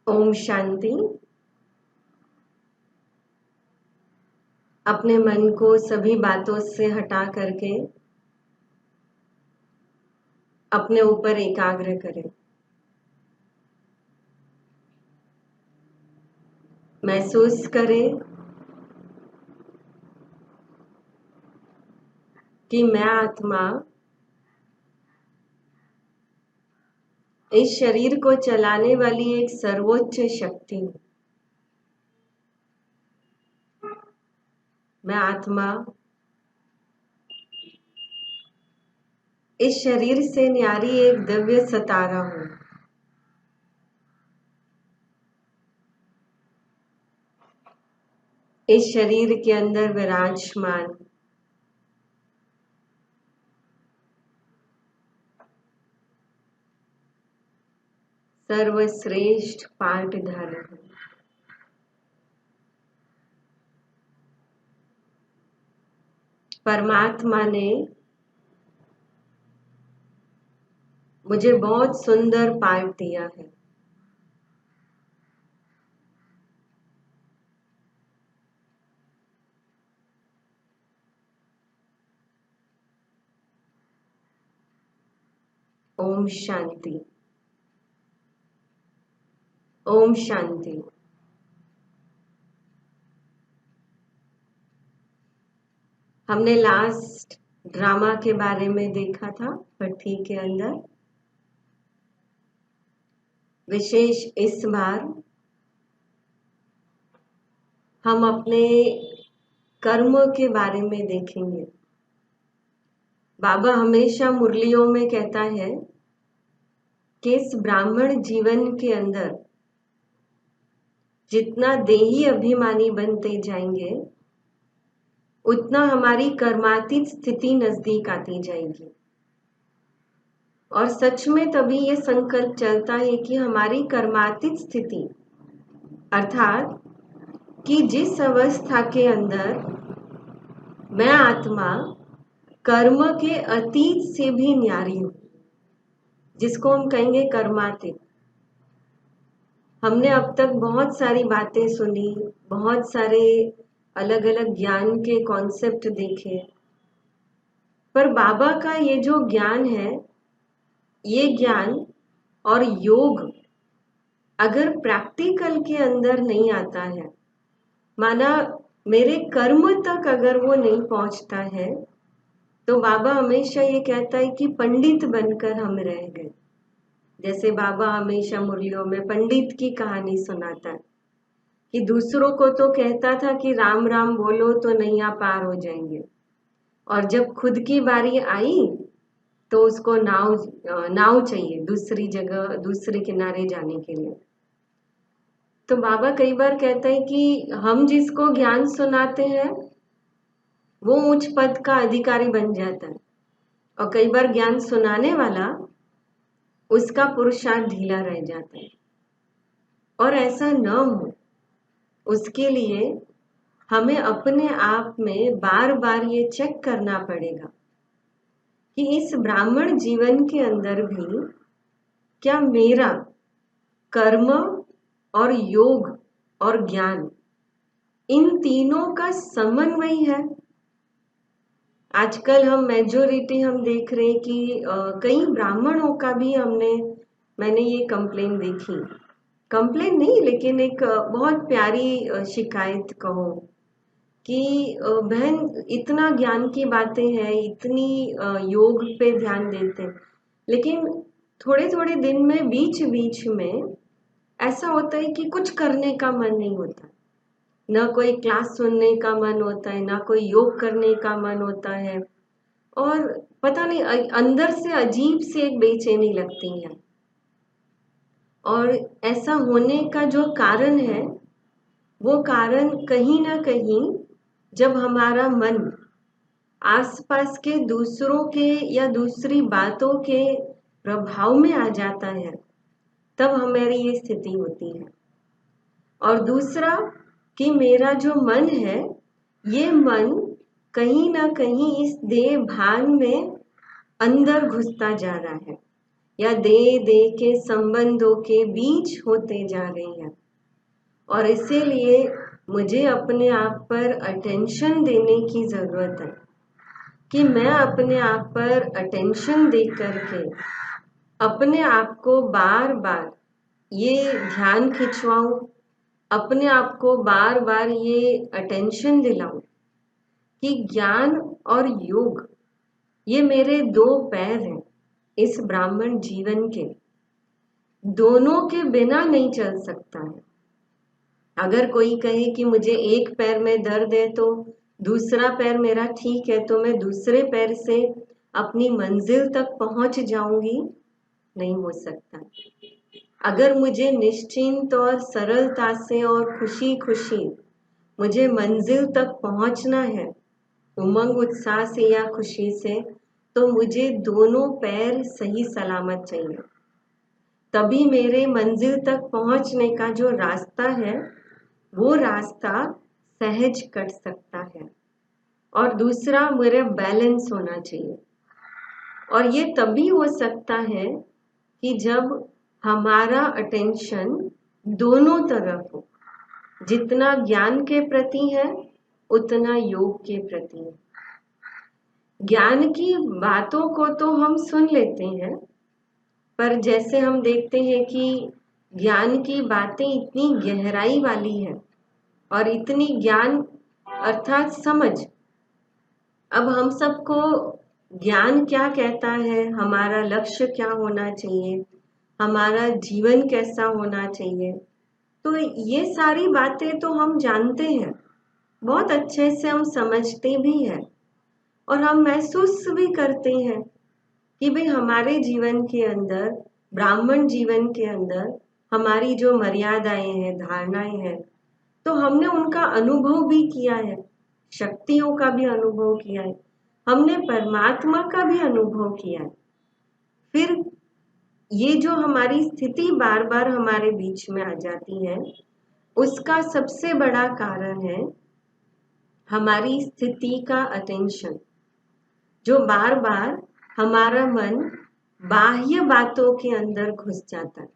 ओम शांति। अपने मन को सभी बातों से हटा करके अपने ऊपर एकाग्र करें। महसूस करें कि मैं आत्मा इस शरीर को चलाने वाली एक सर्वोच्च शक्ति हूँ। मैं आत्मा इस शरीर से न्यारी एक दिव्य सितारा हूँ। इस शरीर के अंदर विराजमान सर्वश्रेष्ठ पाठधारक हूँ। परमात्मा ने मुझे बहुत सुंदर पाठ दिया है। ओम शांति। ओम शांति। हमने लास्ट ड्रामा के बारे में देखा था भट्ठी के अंदर। विशेष इस बार हम अपने कर्म के बारे में देखेंगे। बाबा हमेशा मुरलियों में कहता है कि इस ब्राह्मण जीवन के अंदर जितना देही अभिमानी बनते जाएंगे उतना हमारी कर्मातीत स्थिति नजदीक आती जाएगी। और सच में तभी ये संकल्प चलता है कि हमारी कर्मातीत स्थिति अर्थात कि जिस अवस्था के अंदर मैं आत्मा कर्म के अतीत से भी न्यारी हूं, जिसको हम कहेंगे कर्मातीत। हमने अब तक बहुत सारी बातें सुनी, बहुत सारे अलग अलग ज्ञान के कॉन्सेप्ट देखे, पर बाबा का ये जो ज्ञान है, ये ज्ञान और योग अगर प्रैक्टिकल के अंदर नहीं आता है, माना मेरे कर्म तक अगर वो नहीं पहुंचता है, तो बाबा हमेशा ये कहता है कि पंडित बनकर हम रह गए। जैसे बाबा हमेशा मुरलियों में पंडित की कहानी सुनाता है कि दूसरों को तो कहता था कि राम राम बोलो तो नैया पार हो जाएंगे, और जब खुद की बारी आई तो उसको नाव चाहिए दूसरी जगह, दूसरे किनारे जाने के लिए। तो बाबा कई बार कहते हैं कि हम जिसको ज्ञान सुनाते हैं वो उच्च पद का अधिकारी बन जाता है, और कई बार ज्ञान सुनाने वाला उसका पुरुषार्थ ढीला रह जाता है। और ऐसा न हो, उसके लिए हमें अपने आप में बार बार ये चेक करना पड़ेगा कि इस ब्राह्मण जीवन के अंदर भी क्या मेरा कर्म और योग और ज्ञान इन तीनों का समन्वय है। आजकल मेजोरिटी हम देख रहे हैं कि कई ब्राह्मणों का भी मैंने ये कंप्लेन देखी, कंप्लेन नहीं लेकिन एक बहुत प्यारी शिकायत कहो कि बहन इतना ज्ञान की बातें हैं, इतनी योग पे ध्यान देते हैं, लेकिन थोड़े थोड़े दिन में बीच बीच में ऐसा होता है कि कुछ करने का मन नहीं होता, ना कोई क्लास सुनने का मन होता है, ना कोई योग करने का मन होता है, और पता नहीं अंदर से अजीब से एक बेचैनी लगती है। और ऐसा होने का जो कारण है, वो कारण कहीं ना कहीं जब हमारा मन आसपास के दूसरों के या दूसरी बातों के प्रभाव में आ जाता है, तब हमारी ये स्थिति होती है। और दूसरा कि मेरा जो मन है, ये मन कहीं ना कहीं इस देह भान में अंदर घुसता जा रहा है, या दे दे के संबंधों के बीच होते जा रही हैं। और इसीलिए मुझे अपने आप पर अटेंशन देने की जरूरत है कि मैं अपने आप पर अटेंशन दे करके अपने आप को बार बार ये ध्यान खिंचवाऊं, अपने आप को बार बार ये अटेंशन दिलाऊं कि ज्ञान और योग ये मेरे दो पैर हैं इस ब्राह्मण जीवन के, दोनों के बिना नहीं चल सकता है। अगर कोई कहे कि मुझे एक पैर में दर्द है तो दूसरा पैर मेरा ठीक है तो मैं दूसरे पैर से अपनी मंजिल तक पहुंच जाऊंगी, नहीं हो सकता। अगर मुझे निश्चिंत और सरलता से और खुशी खुशी मुझे मंजिल तक पहुंचना है, उमंग उत्साह से या खुशी से, तो मुझे दोनों पैर सही सलामत चाहिए। तभी मेरे मंजिल तक पहुंचने का जो रास्ता है वो रास्ता सहज कट सकता है। और दूसरा, मेरा बैलेंस होना चाहिए। और ये तभी हो सकता है कि जब हमारा अटेंशन दोनों तरफ हो, जितना ज्ञान के प्रति है उतना योग के प्रति है। ज्ञान की बातों को तो हम सुन लेते हैं, पर जैसे हम देखते हैं कि ज्ञान की बातें इतनी गहराई वाली है और इतनी ज्ञान अर्थात समझ। अब हम सबको ज्ञान क्या कहता है, हमारा लक्ष्य क्या होना चाहिए, हमारा जीवन कैसा होना चाहिए, तो ये सारी बातें तो हम जानते हैं, बहुत अच्छे से हम समझते भी हैं और हम महसूस भी करते हैं कि भाई हमारे जीवन के अंदर, ब्राह्मण जीवन के अंदर हमारी जो मर्यादाएं हैं, धारणाएं हैं, तो हमने उनका अनुभव भी किया है, शक्तियों का भी अनुभव किया है, हमने परमात्मा का भी अनुभव किया है। फिर ये जो हमारी स्थिति बार बार हमारे बीच में आ जाती है, उसका सबसे बड़ा कारण है हमारी स्थिति का अटेंशन, जो बार बार हमारा मन बाह्य बातों के अंदर घुस जाता है।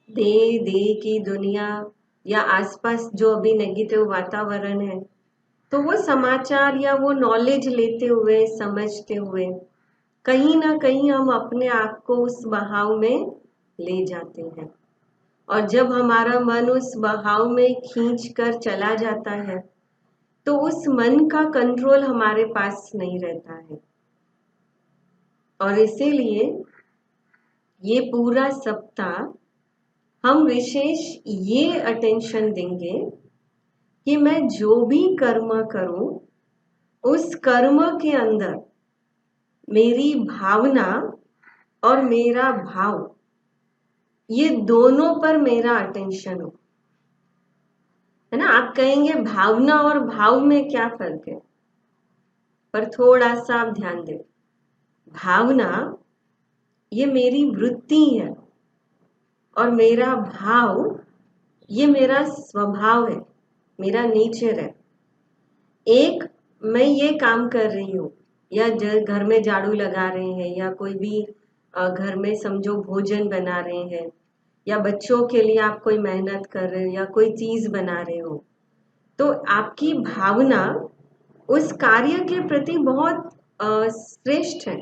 दे दे की दुनिया या आसपास जो अभी नेगेटिव वातावरण है, तो वो समाचार या वो नॉलेज लेते हुए, समझते हुए कहीं ना कहीं हम अपने आप को उस बहाव में ले जाते हैं। और जब हमारा मन उस बहाव में खींच कर चला जाता है तो उस मन का कंट्रोल हमारे पास नहीं रहता है। और इसीलिए ये पूरा सप्ताह हम विशेष ये अटेंशन देंगे कि मैं जो भी कर्म करूं उस कर्म के अंदर मेरी भावना और मेरा भाव, ये दोनों पर मेरा अटेंशन हो, है ना। आप कहेंगे भावना और भाव में क्या फर्क है, पर थोड़ा सा आप ध्यान दें। भावना ये मेरी वृत्ति है और मेरा भाव ये मेरा स्वभाव है, मेरा नेचर है। एक, मैं ये काम कर रही हूँ या घर में झाड़ू लगा रहे हैं या कोई भी घर में समझो भोजन बना रहे हैं या बच्चों के लिए आप कोई मेहनत कर रहे हो या कोई चीज बना रहे हो, तो आपकी भावना उस कार्य के प्रति बहुत श्रेष्ठ है।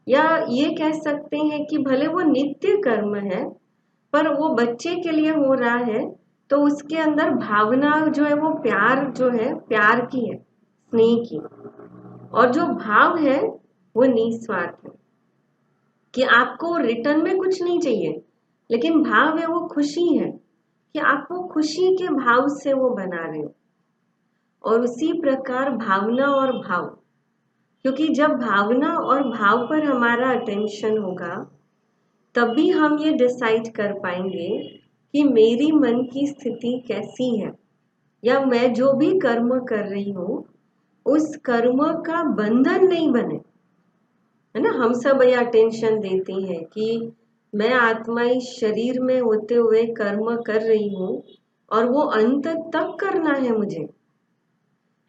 या ये कह सकते हैं कि भले वो नित्य कर्म है पर वो बच्चे के लिए हो रहा है, तो उसके अंदर भावना जो है वो प्यार जो है, प्यार की है, स्नेह की। और जो भाव है वो निस्वार्थ है कि आपको रिटर्न में कुछ नहीं चाहिए, लेकिन भाव है वो खुशी है कि आप वो खुशी के भाव से वो बना रहे हो। और उसी प्रकार भावना और भाव, क्योंकि जब भावना और भाव पर हमारा अटेंशन होगा तभी हम ये डिसाइड कर पाएंगे कि मेरी मन की स्थिति कैसी है, या मैं जो भी कर्म कर रही हूँ उस कर्म का बंधन नहीं बने, है ना। हम सब ये अटेंशन देते हैं कि मैं आत्मा इस शरीर में होते हुए कर्म कर रही हूँ और वो अंत तक करना है मुझे,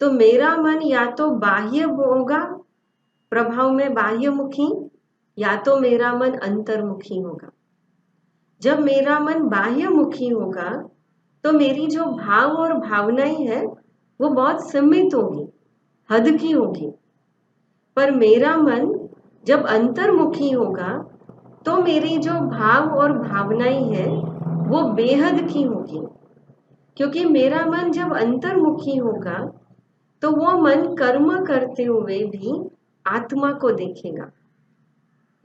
तो मेरा मन या तो बाह्य होगा, प्रभाव में बाह्यमुखी, या तो मेरा मन अंतर्मुखी होगा। जब मेरा मन बाह्यमुखी होगा तो मेरी जो भाव और भावनाएं हैं वो बहुत सीमित होगी, हद की होगी। पर मेरा मन जब अंतर्मुखी होगा तो मेरी जो भाव और भावनाएं हैं वो बेहद की होगी। क्योंकि मेरा मन जब अंतर्मुखी होगा तो वो मन कर्म करते हुए भी आत्मा को देखेगा।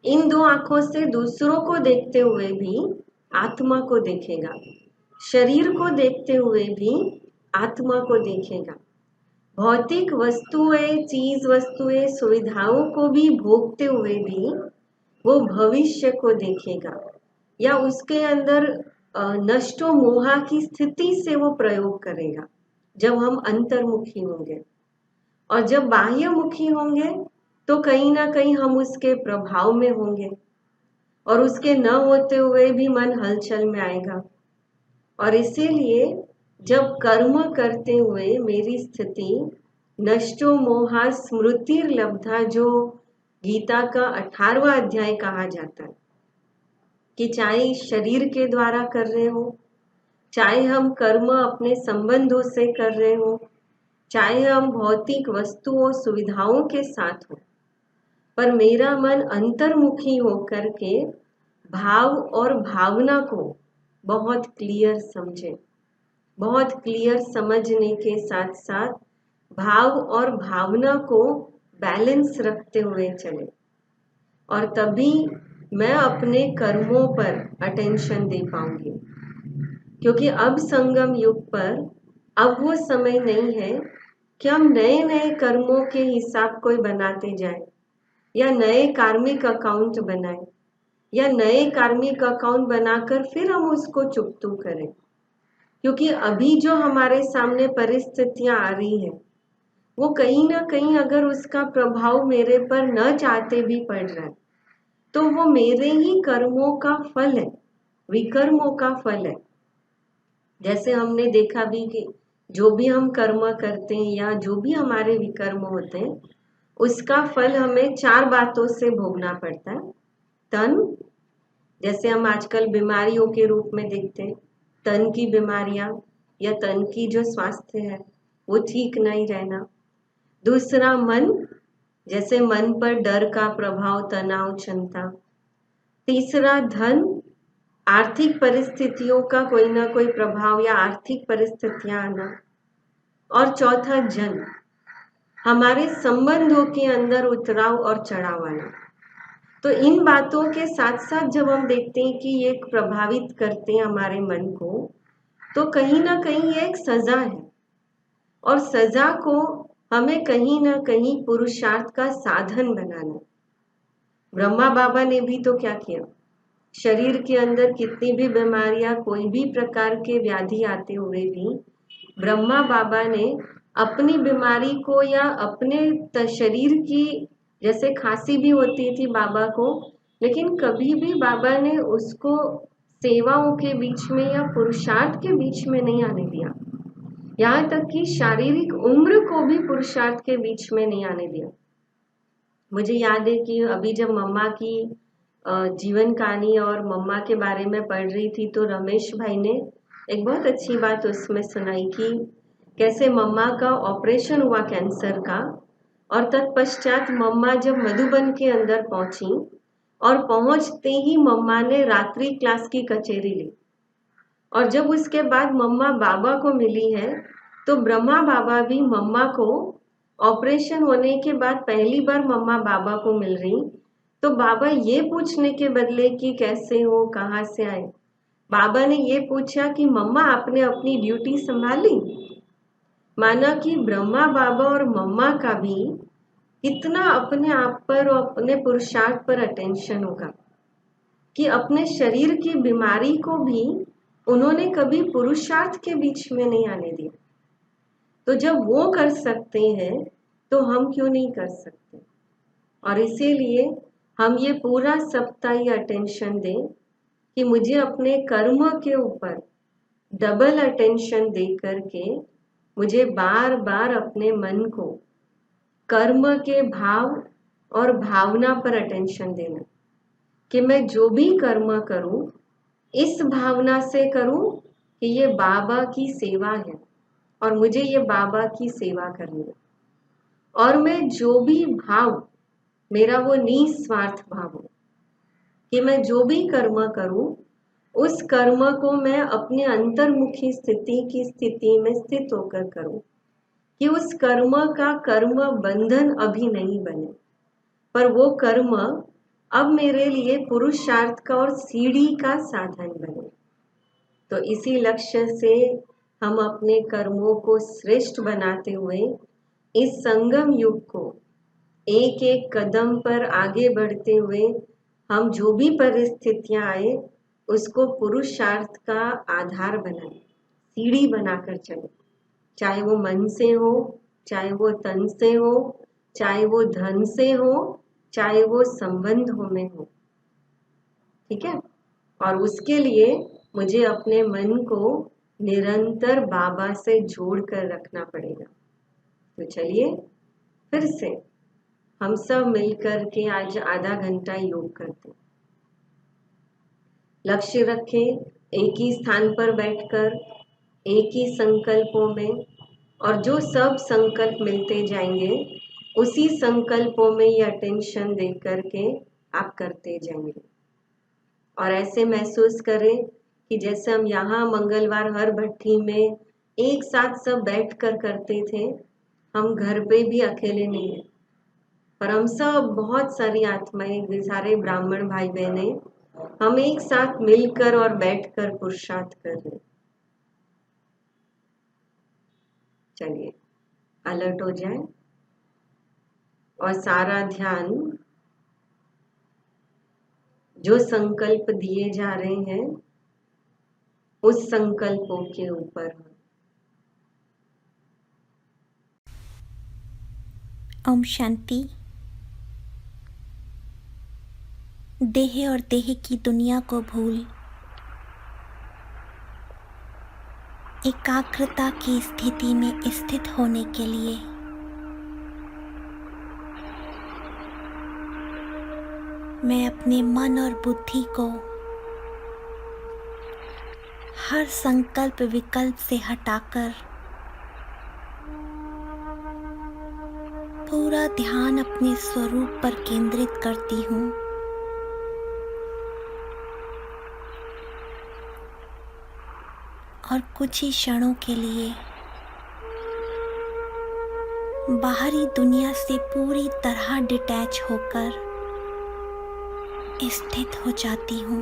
इन दो आंखों से दूसरों को देखते हुए भी आत्मा को देखेगा, शरीर को देखते हुए भी आत्मा को देखेगा, भौतिक वस्तुएं, चीज वस्तुएं, सुविधाओं को भी भोगते हुए भी वो भविष्य को देखेगा या उसके अंदर नष्टो मोहा की स्थिति से वो प्रयोग करेगा जब हम अंतर्मुखी होंगे। और जब बाह्यमुखी होंगे तो कहीं ना कहीं हम उसके प्रभाव में होंगे और उसके न होते हुए भी मन हलचल में आएगा। और इसीलिए जब कर्म करते हुए मेरी स्थिति नष्टो मोहा स्मृतिर्लब्धा, जो गीता का 18वां अध्याय कहा जाता है, कि चाहे शरीर के द्वारा कर रहे हो, चाहे हम कर्म अपने संबंधों से कर रहे हो, चाहे हम भौतिक वस्तुओं सुविधाओं के साथ हो, पर मेरा मन अंतर्मुखी होकर के भाव और भावना को बहुत क्लियर समझे, बहुत क्लियर समझने के साथ साथ भाव और भावना को बैलेंस रखते हुए चले। और तभी मैं अपने कर्मों पर अटेंशन दे पाऊंगी। क्योंकि अब संगम युग पर अब वो समय नहीं है कि हम नए नए कर्मों के हिसाब कोई बनाते जाए या नए कार्मिक अकाउंट बनाए या नए कार्मिक अकाउंट बनाकर फिर हम उसको चुकतू करें। क्योंकि अभी जो हमारे सामने परिस्थितियां आ रही है वो कहीं ना कहीं अगर उसका प्रभाव मेरे पर न चाहते भी पड़ रहा है तो वो मेरे ही कर्मों का फल है, विकर्मों का फल है। जैसे हमने देखा भी कि जो भी हम कर्म करते हैं या जो भी हमारे विकर्म होते हैं उसका फल हमें 4 बातों से भोगना पड़ता है। तन, जैसे हम आजकल बीमारियों के रूप में देखते हैं, तन की बीमारियां या तन की जो स्वास्थ्य है वो ठीक नहीं रहना। दूसरा मन, जैसे मन पर डर का प्रभाव, तनाव, चिंता। तीसरा धन, आर्थिक परिस्थितियों का कोई ना कोई प्रभाव या आर्थिक परिस्थितियां आना। और चौथा जन, हमारे संबंधों के अंदर उतराव और चढ़ाव आना। तो इन बातों के साथ साथ जब हम देखते हैं कि ये प्रभावित करते हैं हमारे मन को, तो कहीं ना कहीं ये एक सजा है और सजा को हमें कहीं ना कहीं पुरुषार्थ का साधन बनाना। ब्रह्मा बाबा ने भी तो क्या किया, शरीर के अंदर कितनी भी बीमारियां, कोई भी प्रकार के व्याधि आते हुए भी ब्रह्मा बाबा ने अपनी बीमारी को या अपने शरीर की, जैसे खांसी भी होती थी बाबा को, लेकिन कभी भी बाबा ने उसको सेवाओं के बीच में या पुरुषार्थ के बीच में नहीं आने दिया। यहाँ तक कि शारीरिक उम्र को भी पुरुषार्थ के बीच में नहीं आने दिया। मुझे याद है कि अभी जब मम्मा की जीवन कहानी और मम्मा के बारे में पढ़ रही थी तो रमेश भाई ने एक बहुत अच्छी बात उसमें सुनाई कि कैसे मम्मा का ऑपरेशन हुआ कैंसर का, और तत्पश्चात मम्मा जब मधुबन के अंदर पहुंची और पहुंचते ही मम्मा ने रात्रि क्लास की कचेरी ली। और जब उसके बाद मम्मा बाबा को मिली है तो ब्रह्मा बाबा भी मम्मा को ऑपरेशन होने के बाद पहली बार मम्मा बाबा को मिल रही, तो बाबा ये पूछने के बदले कि कैसे हो, कहाँ से आए, बाबा ने ये पूछा कि मम्मा आपने अपनी ड्यूटी संभाली। माना कि ब्रह्मा बाबा और मम्मा का भी कितना अपने आप पर और अपने पुरुषार्थ पर अटेंशन होगा कि अपने शरीर की बीमारी को भी उन्होंने कभी पुरुषार्थ के बीच में नहीं आने दिया। तो जब वो कर सकते हैं तो हम क्यों नहीं कर सकते। और इसीलिए हम ये पूरा सप्ताह ये अटेंशन दें कि मुझे अपने कर्म के ऊपर डबल अटेंशन दे करके मुझे बार बार अपने मन को कर्म के भाव और भावना पर अटेंशन देना। कि मैं जो भी कर्म करूं इस भावना से करूं कि ये बाबा की सेवा है और मुझे ये बाबा की सेवा करनी है। और मैं जो भी भाव, मेरा वो निस्वार्थ भाव हो कि मैं जो भी कर्म करूं उस कर्म को मैं अपने अंतर्मुखी स्थिति में स्थित होकर करूं, कि उस कर्म का कर्म बंधन अभी नहीं बने, पर वो कर्म अब मेरे लिए पुरुषार्थ का और सीढ़ी का साधन बने। तो इसी लक्ष्य से हम अपने कर्मों को श्रेष्ठ बनाते हुए इस संगम युग को एक एक कदम पर आगे बढ़ते हुए हम जो भी परिस्थितियां आए उसको पुरुषार्थ का आधार बनाए, सीढ़ी बनाकर चले, चाहे वो मन से हो, चाहे वो तन से हो, चाहे वो धन से हो, चाहे वो संबंधों में हो। ठीक है। और उसके लिए मुझे अपने मन को निरंतर बाबा से जोड़ कर रखना पड़ेगा। तो चलिए फिर से हम सब मिलकर के आज आधा घंटा योग करते हैं। लक्ष्य रखें एक ही स्थान पर बैठकर, एक ही संकल्पों में, और जो सब संकल्प मिलते जाएंगे उसी संकल्पों में ये अटेंशन दे करके आप करते जाएंगे। और ऐसे महसूस करें कि जैसे हम यहाँ मंगलवार हर भट्टी में एक साथ सब बैठ कर करते थे, हम घर पे भी अकेले नहीं हैं, पर हम सब बहुत सारी आत्माएं, सारे ब्राह्मण भाई बहने, हम एक साथ मिलकर और बैठकर पुरुषार्थ कर रहे हैं। चलिए अलर्ट हो जाए और सारा ध्यान जो संकल्प दिए जा रहे हैं उस संकल्पों के ऊपर। ओम शांति। देह और देह की दुनिया को भूल एकाग्रता की स्थिति में स्थित होने के लिए मैं अपने मन और बुद्धि को हर संकल्प विकल्प से हटाकर पूरा ध्यान अपने स्वरूप पर केंद्रित करती हूँ। और कुछ ही क्षणों के लिए बाहरी दुनिया से पूरी तरह डिटैच होकर स्थित हो जाती हूँ,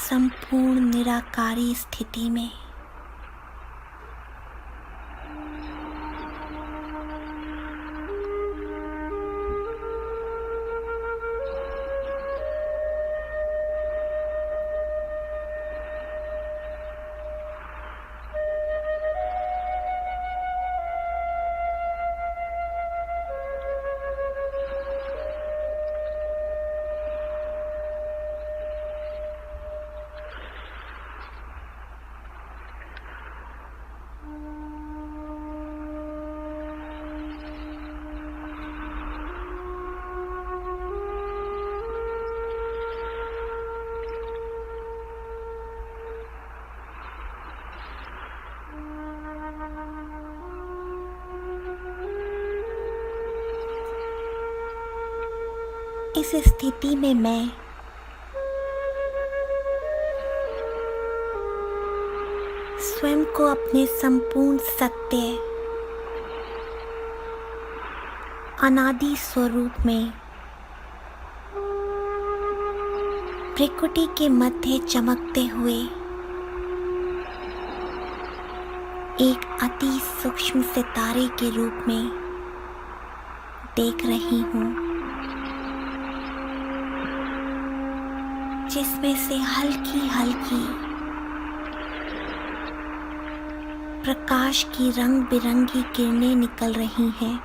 संपूर्ण निराकारी स्थिति में। इस स्थिति में मैं स्वयं को अपने संपूर्ण सत्य अनादि स्वरूप में प्रकृति के मध्य चमकते हुए एक अति सूक्ष्म सितारे के रूप में देख रही हूँ, जिसमें से हल्की हल्की प्रकाश की रंग बिरंगी किरणें निकल रही हैं।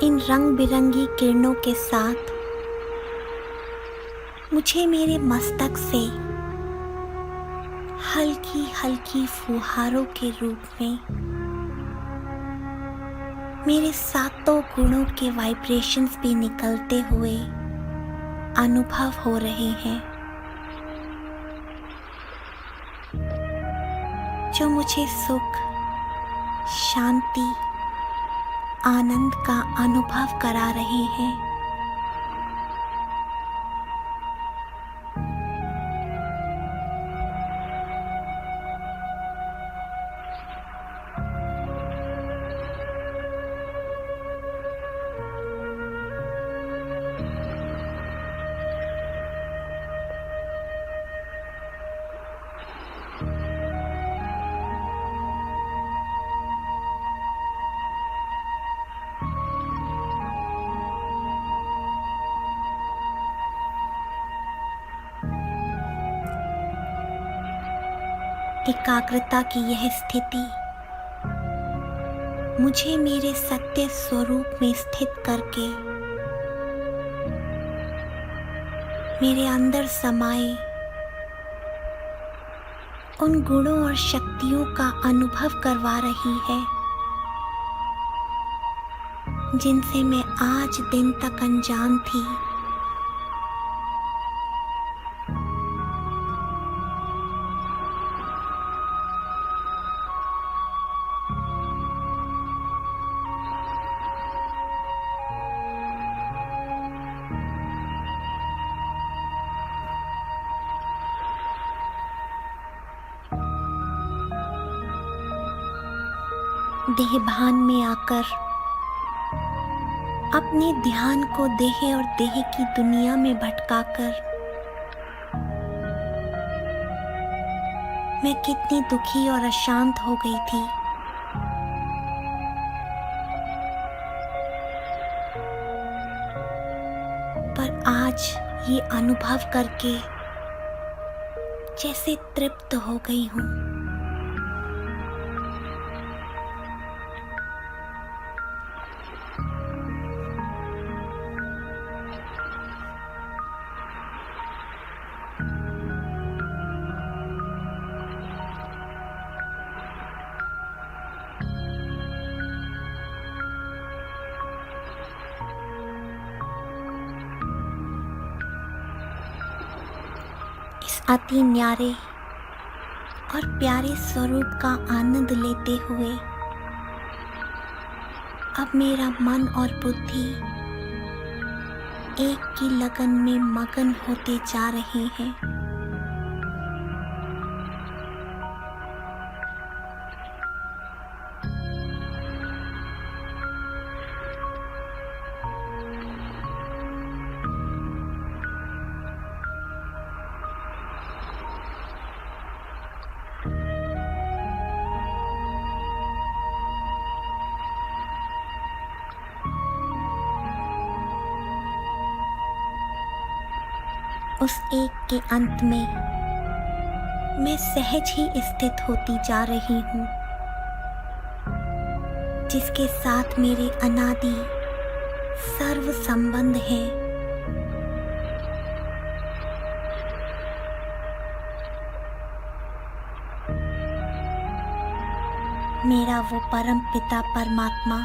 इन रंग बिरंगी किरणों के साथ मुझे मेरे मस्तक से हल्की हल्की फुहारों के रूप में मेरे सातों गुणों के वाइब्रेशंस भी निकलते हुए अनुभव हो रहे हैं, जो मुझे सुख, शांति, आनंद का अनुभव करा रहे हैं। एकाग्रता की यह स्थिति मुझे मेरे सत्य स्वरूप में स्थित करके मेरे अंदर समाये उन गुणों और शक्तियों का अनुभव करवा रही है, जिनसे मैं आज दिन तक अनजान थी। देह भान में आकर अपने ध्यान को देह और देह की दुनिया में भटकाकर मैं कितनी दुखी और अशांत हो गई थी। पर आज ये अनुभव करके जैसे तृप्त हो गई हूँ। इस अति न्यारे और प्यारे स्वरूप का आनंद लेते हुए अब मेरा मन और बुद्धि एक की लगन में मगन होते जा रहे हैं। उस एक के अंत में मैं सहज ही स्थित होती जा रही हूँ, जिसके साथ मेरे अनादि सर्व संबंध है। मेरा वो परम पिता परमात्मा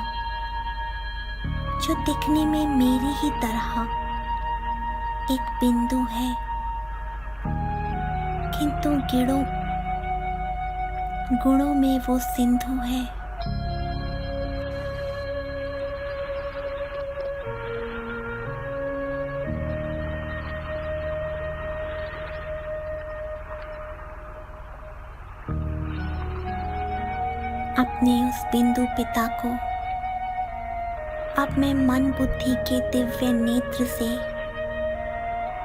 जो दिखने में मेरी ही तरह एक बिंदु है, किंतु गुणों में वो सिंधु है। अपने उस बिंदु पिता को अब मैं मन बुद्धि के दिव्य नेत्र से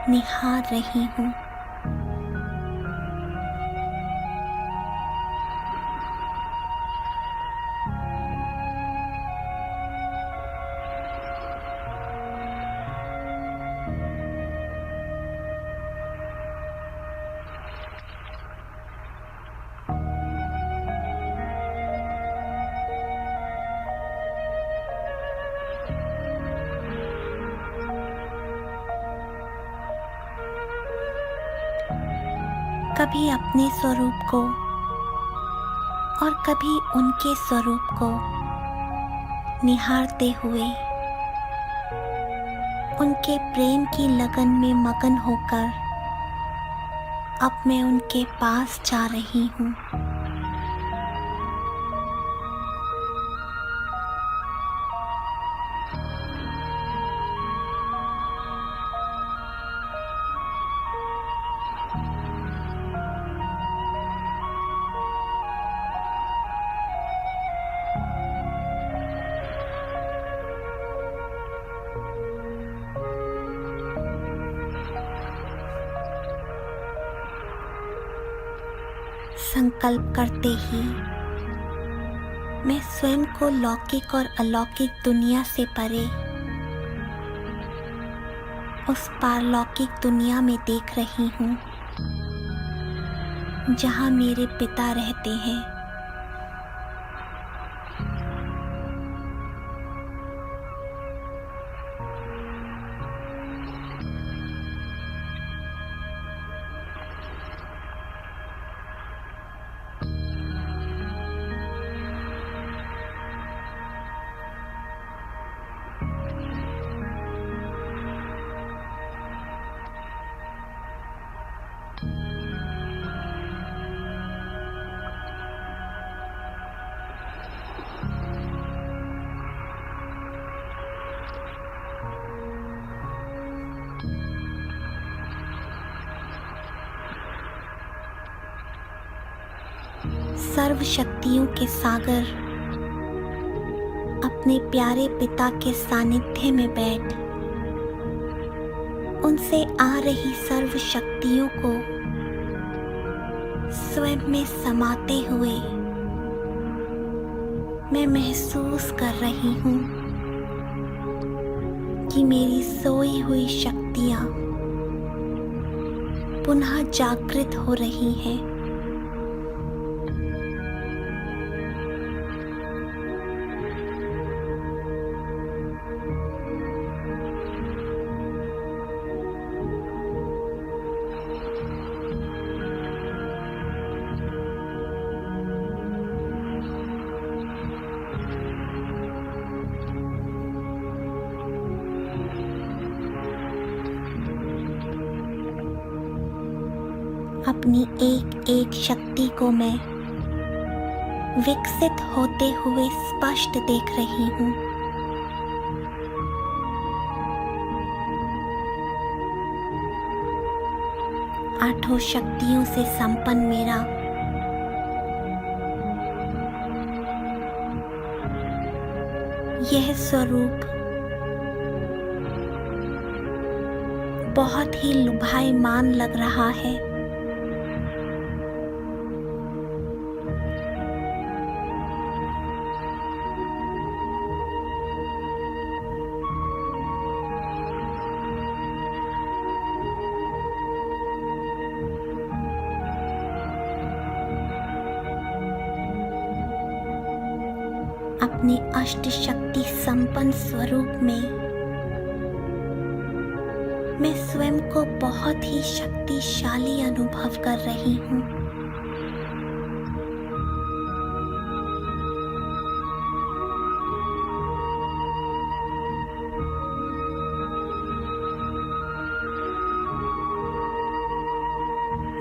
निहार रही हूँ। कभी अपने स्वरूप को और कभी उनके स्वरूप को निहारते हुए उनके प्रेम की लगन में मगन होकर अब मैं उनके पास जा रही हूँ। संकल्प करते ही मैं स्वयं को लौकिक और अलौकिक दुनिया से परे उस पारलौकिक दुनिया में देख रही हूँ जहाँ मेरे पिता रहते हैं। सर्व शक्तियों के सागर अपने प्यारे पिता के सानिध्य में बैठ उनसे आ रही सर्व शक्तियों को स्वयं में समाते हुए मैं महसूस कर रही हूँ कि मेरी सोई हुई शक्तियाँ पुनः जागृत हो रही हैं। अपनी एक एक शक्ति को मैं विकसित होते हुए स्पष्ट देख रही हूँ। आठों शक्तियों से संपन्न मेरा यह स्वरूप बहुत ही लुभायमान लग रहा है। अपने अष्ट शक्ति संपन्न स्वरूप में मैं स्वयं को बहुत ही शक्तिशाली अनुभव कर रही हूँ।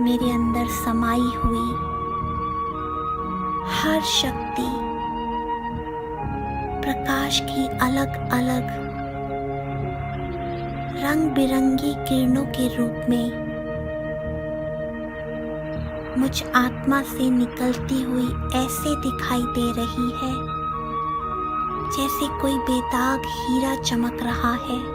मेरे अंदर समाई हुई हर शक्ति प्रकाश की अलग अलग रंग बिरंगी किरणों के रूप में मुझ आत्मा से निकलती हुई ऐसे दिखाई दे रही है जैसे कोई बेदाग हीरा चमक रहा है।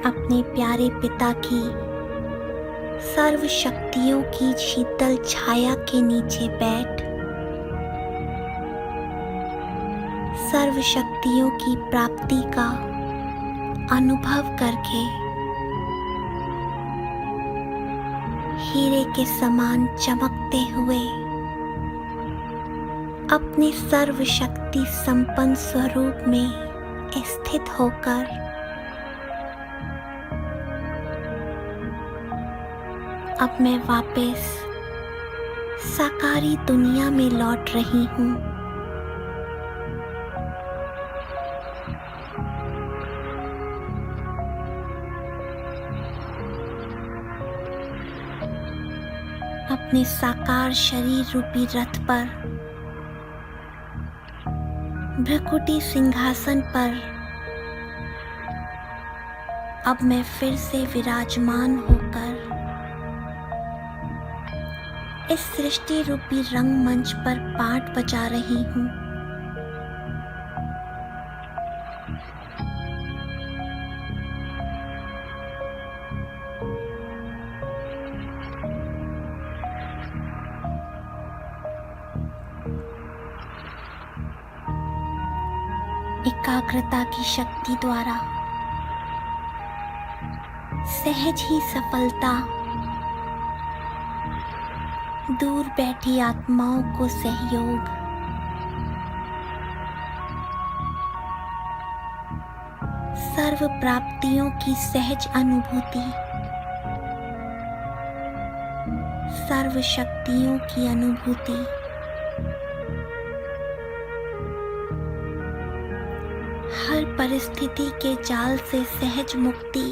अपने प्यारे पिता की सर्व शक्तियों की शीतल छाया के नीचे बैठ सर्व शक्तियों की प्राप्ति का अनुभव करके हीरे के समान चमकते हुए अपने सर्व शक्ति संपन्न स्वरूप में स्थित होकर अब मैं वापस साकारी दुनिया में लौट रही हूँ। अपने साकार शरीर रूपी रथ पर भ्रकुटी सिंहासन पर अब मैं फिर से विराजमान होकर इस सृष्टि रूपी रंगमंच पर पाठ बजा रही हूँ। एकाग्रता की शक्ति द्वारा सहज ही सफलता दूर बैठी आत्माओं को सहयोग सर्व प्राप्तियों की सहज अनुभूति सर्व शक्तियों की अनुभूति हर परिस्थिति के जाल से सहज मुक्ति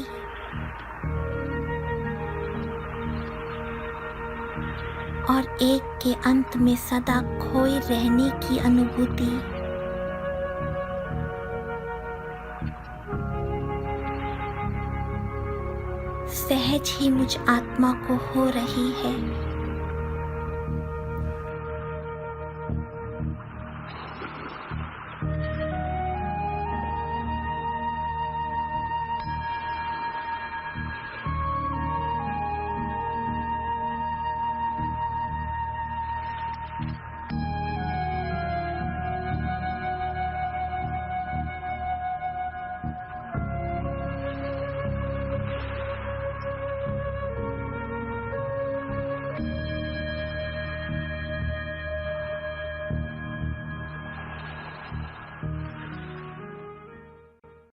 और एक के अंत में सदा खोए रहने की अनुभूति सहज ही मुझ आत्मा को हो रही है।